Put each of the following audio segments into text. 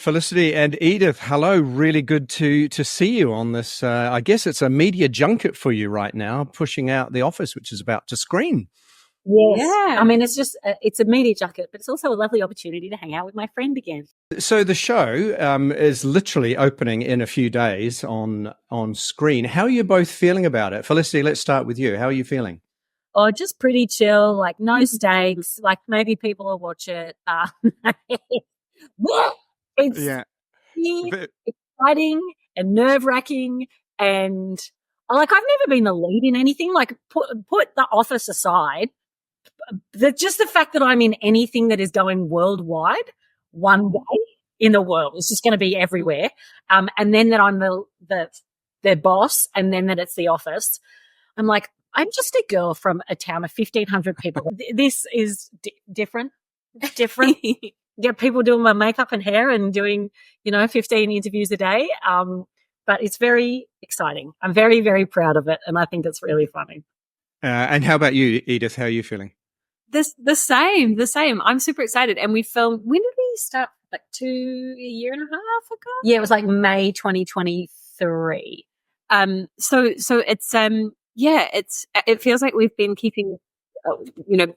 Felicity and Edith, hello. Really good to see you on this. I guess it's a media junket for you right now, pushing out The Office, which is about to screen. Yes. Yeah. I mean, it's just, it's a media junket, but it's also a lovely opportunity to hang out with my friend again. So the show is literally opening in a few days on screen. How are you both feeling about it? Felicity, let's start with you. How are you feeling? Oh, just pretty chill, like no stakes, like maybe people will watch it. It's exciting and nerve-wracking, and like I've never been the lead in anything. Like put The Office aside, just the fact that I'm in anything that is going worldwide one day in the world is just going to be everywhere. And then that I'm the boss, and then that it's The Office. I'm like, I'm just a girl from a town of 1,500 people. This is different. Different. Get people doing my makeup and hair and doing, 15 interviews a day. But it's very exciting. I'm very, very proud of it, and I think it's really funny. And how about you, Edith? How are you feeling? The same. I'm super excited. And we filmed, when did we start? Like a year and a half ago? Yeah, it was like May 2023. So it's, it feels like we've been keeping,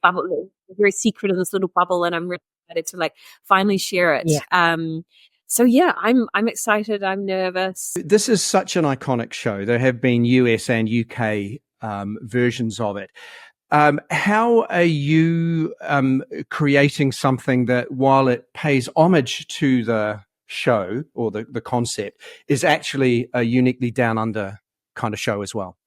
bubble, very secret in this little bubble, and I'm really excited to like finally share it. Yeah. So yeah, I'm excited. I'm nervous. This is such an iconic show. There have been US and UK versions of it. How are you creating something that, while it pays homage to the show or the concept, is actually a uniquely down under kind of show as well?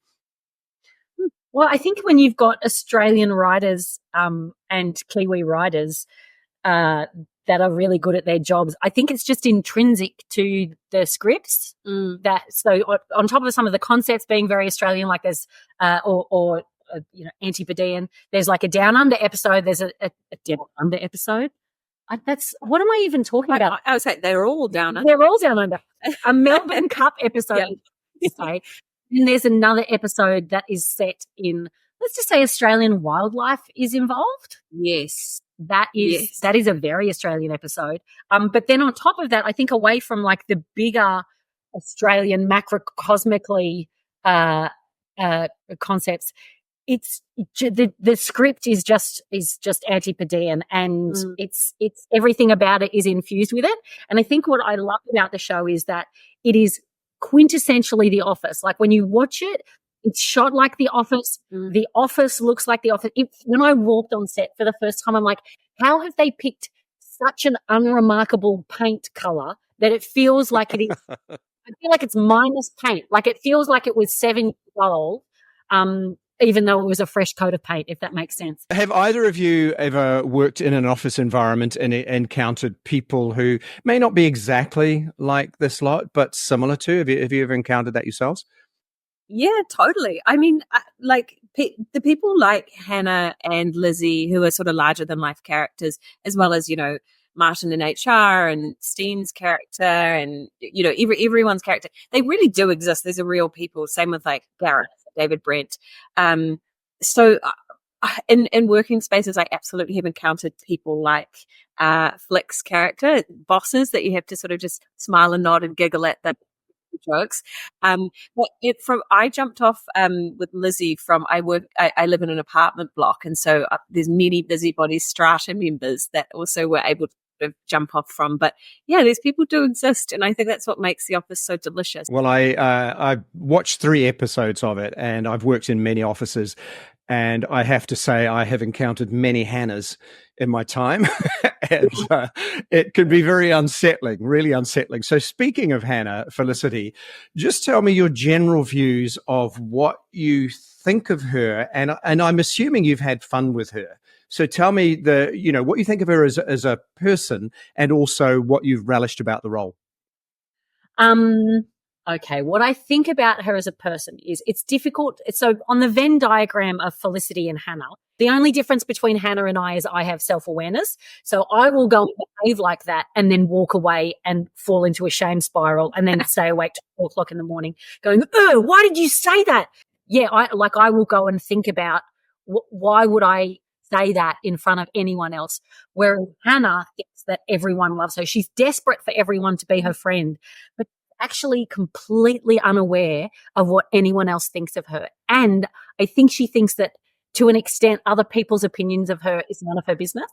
Well, I think when you've got Australian writers and Kiwi writers that are really good at their jobs, I think it's just intrinsic to the scripts. That so on top of some of the concepts being very Australian, like there's Antipodean, there's like a Down Under episode. There's a Down Under episode. That's what am I even talking about? I would say they're all down under. They're all down under. A Melbourne Cup episode. Yeah. And there's another episode that is set in, let's just say, Australian wildlife is involved. Yes. That is a very Australian episode. But then on top of that, I think away from like the bigger Australian macrocosmically concepts, it's the script is just Antipodean, and it's everything about it is infused with it. And I think what I love about the show is that it is quintessentially The Office. Like when you watch it, it's shot like The Office. The Office looks like The Office. When I walked on set for the first time, I'm like, how have they picked such an unremarkable paint color that it feels like it is? I feel like it's minus paint. Like it feels like it was 7 years old, even though it was a fresh coat of paint, if that makes sense. Have either of you ever worked in an office environment and encountered people who may not be exactly like this lot, but similar to? Have you ever encountered that yourselves? Yeah, totally. I mean, the people like Hannah and Lizzie, who are sort of larger than life characters, as well as, Martin in HR and Steen's character and, everyone's character, they really do exist. There's a real people. Same with like Gareth, David Brent. So in working spaces, I absolutely have encountered people like Flick's character, bosses that you have to sort of just smile and nod and giggle at the jokes. But I jumped off with Lizzie from I live in an apartment block, and so there's many busybodies strata members that also were able to jump off from. But yeah, these people do exist, and I think that's what makes The Office so delicious. Well, I watched 3 episodes of it, and I've worked in many offices, and I have to say I have encountered many Hannahs in my time, and it can be very unsettling, really unsettling. So speaking of Hannah, Felicity, just tell me your general views of what you think of her, and I'm assuming you've had fun with her. So tell me what you think of her as a person, and also what you've relished about the role. Okay, what I think about her as a person is it's difficult. So on the Venn diagram of Felicity and Hannah, the only difference between Hannah and I is I have self-awareness. So I will go and behave like that and then walk away and fall into a shame spiral and then stay awake till 4 o'clock in the morning going, oh, why did you say that? Yeah, I will go and think about why would I say that in front of anyone else. Whereas Hannah gets that everyone loves her. She's desperate for everyone to be her friend, but actually completely unaware of what anyone else thinks of her. And I think she thinks that to an extent, other people's opinions of her is none of her business.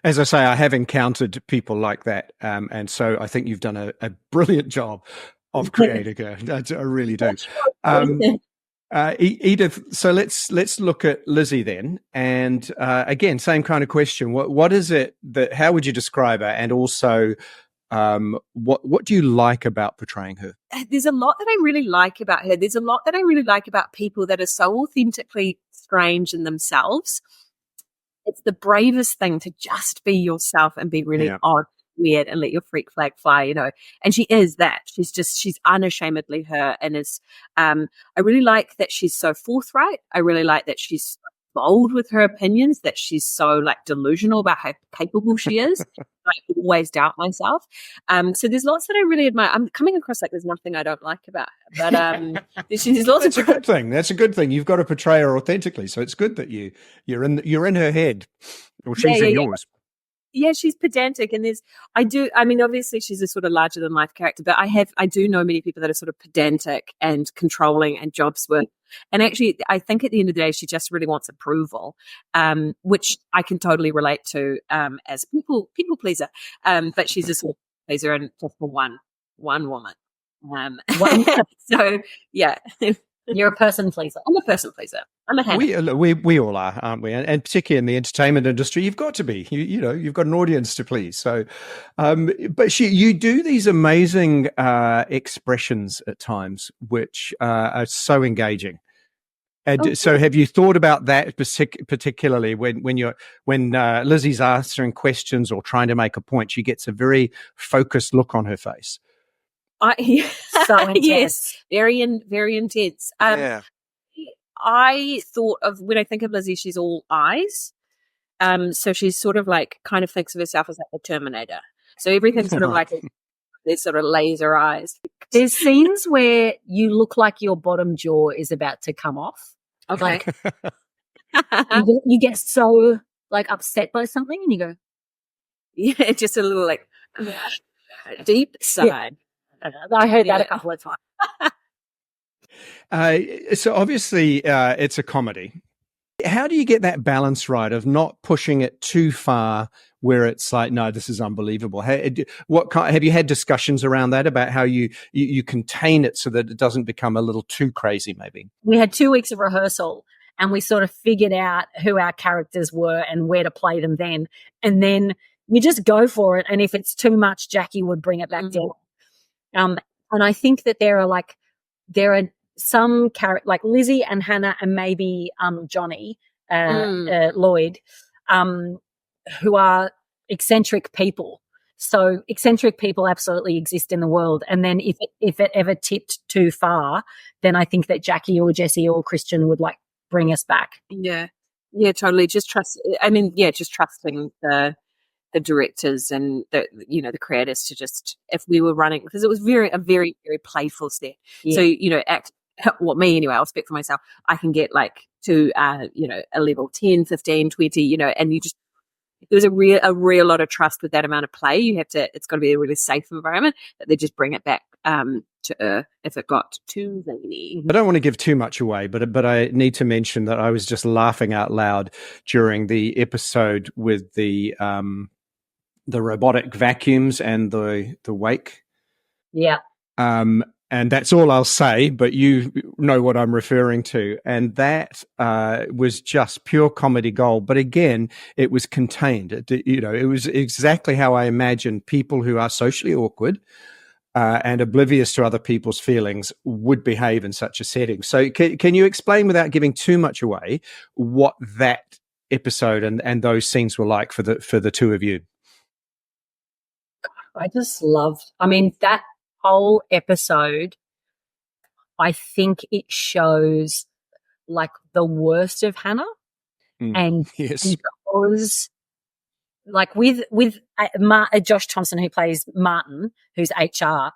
As I say, I have encountered people like that. And so I think you've done a brilliant job of creating her. I really do. Edith, so let's look at Lizzie then. And again, same kind of question. What is it how would you describe her? And also, what do you like about portraying her? There's a lot that I really like about her. There's a lot that I really like about people that are so authentically strange in themselves. It's the bravest thing to just be yourself and be really odd, weird, and let your freak flag fly, And she is that. She's unashamedly her, and is. I really like that she's so forthright. I really like that she's bold with her opinions, that she's so delusional about how capable she is. I always doubt myself. So there's lots that I really admire. I'm coming across like there's nothing I don't like about her, but there's lots. That's a good thing. That's a good thing. You've got to portray her authentically, so it's good that you're in her head, or she's in yours. Yeah, she's pedantic, and obviously she's a sort of larger than life character, but I do know many people that are sort of pedantic and controlling and jobs work. And actually, I think at the end of the day, she just really wants approval, which I can totally relate to as people pleaser. But she's a sort of pleaser, and just for one woman. So yeah. You're a person pleaser. I'm a person pleaser. I'm a Hannah. We all are, aren't we? And particularly in the entertainment industry, you've got to be. You've got an audience to please. So, but you do these amazing expressions at times, which are so engaging. And so, have you thought about that particularly when Lizzie's answering questions or trying to make a point? She gets a very focused look on her face. So intense. Yes, very intense. I thought of, when I think of Lizzie, she's all eyes. So she's sort of kind of thinks of herself as like the Terminator. So everything's sort of like there's sort of laser eyes. There's scenes where you look like your bottom jaw is about to come off. Okay. You get so upset by something, and you go, yeah, just a little deep sigh. Yeah. I heard that a couple of times. So obviously it's a comedy. How do you get that balance right of not pushing it too far where it's like, no, this is unbelievable? Have you had discussions around that, about how you contain it so that it doesn't become a little too crazy maybe? We had 2 weeks of rehearsal, and we sort of figured out who our characters were and where to play them then. And then we just go for it. And if it's too much, Jackie would bring it back down. And I think that there are some characters like Lizzie and Hannah and maybe Johnny Lloyd, who are eccentric people. So eccentric people absolutely exist in the world. And then if it ever tipped too far, then I think that Jackie or Jessie or Christian would bring us back. Yeah, totally. Just trust. Just trusting the directors and the creators to just, if we were running, because it was a very, very playful set. Yeah. So, me anyway, I'll speak for myself. I can get to, a level 10, 15, 20, and you just, there was a real lot of trust with that amount of play. It's got to be a really safe environment that they just bring it back to earth if it got too zany. I don't want to give too much away, but I need to mention that I was just laughing out loud during the episode with the robotic vacuums and the wake. Yeah. And that's all I'll say, but you know what I'm referring to. And that was just pure comedy gold. But again, it was contained. It was exactly how I imagine people who are socially awkward and oblivious to other people's feelings would behave in such a setting. So can you explain, without giving too much away, what that episode and those scenes were like for the two of you? I just loved, that whole episode, I think it shows the worst of Hannah. And yes, because with Josh Thompson, who plays Martin, who's HR,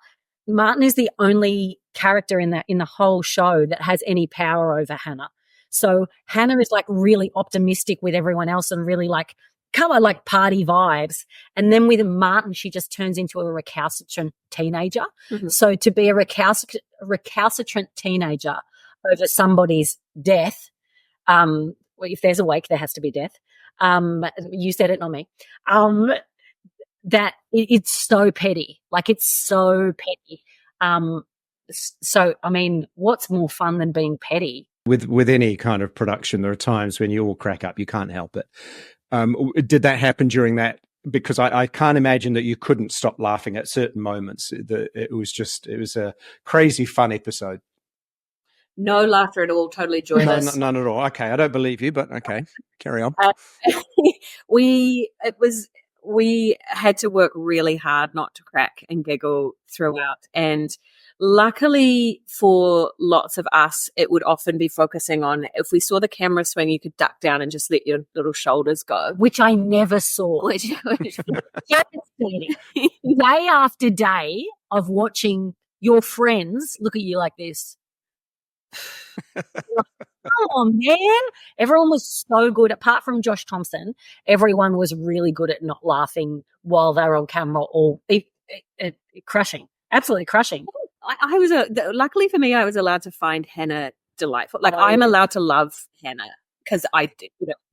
Martin is the only character in the whole show that has any power over Hannah. So Hannah is really optimistic with everyone else and really come on, like party vibes. And then with Martin, she just turns into a recalcitrant teenager. Mhm. So to be a recalcitrant teenager over somebody's death, well, if there's a wake, there has to be death. You said it, not me. That it's so petty. Like, it's so petty. So, I mean, what's more fun than being petty? With any kind of production, there are times when you all crack up. You can't help it. Did that happen during that? Because I can't imagine that you couldn't stop laughing at certain moments. It was a crazy fun episode. No laughter at all, totally joyless. None at all. Okay, I don't believe you, but okay, carry on. We had to work really hard not to crack and giggle throughout. And luckily for lots of us, it would often be focusing on, if we saw the camera swing, you could duck down and just let your little shoulders go. Which I never saw. Devastating. Day after day of watching your friends look at you like this. Come on, man. Everyone was so good. Apart from Josh Thompson, everyone was really good at not laughing while they were on camera, or crushing. Absolutely crushing. I was luckily for me, I was allowed to find Hannah delightful. Like, I'm allowed to love Hannah because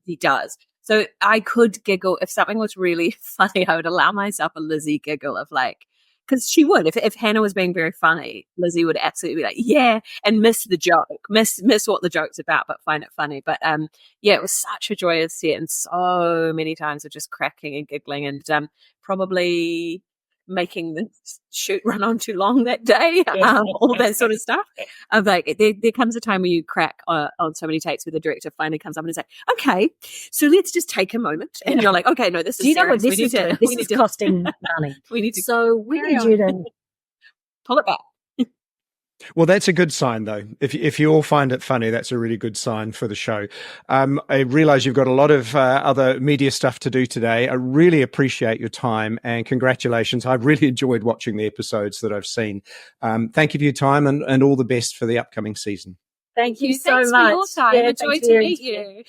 he does. So I could giggle if something was really funny. I would allow myself a Lizzie giggle of like, because she would. If Hannah was being very funny, Lizzie would absolutely be like, yeah, and miss the joke, miss what the joke's about, but find it funny. But yeah, it was such a joyous set, and so many times of just cracking and giggling, and probably making the shoot run on too long that day, all that sort of stuff. Like, there comes a time where you crack on so many takes where the director finally comes up and is like, okay, so let's just take a moment. And you're like, okay, no, this is Do you know serious. what this is costing money? We need to So we need you to pull it back. Well, that's a good sign, though. If you all find it funny, that's a really good sign for the show. I realize you've got a lot of other media stuff to do today. I really appreciate your time, and congratulations. I've really enjoyed watching the episodes that I've seen. Thank you for your time, and all the best for the upcoming season. Thank you so Thanks much. for your time. Yeah, a joy to meet you.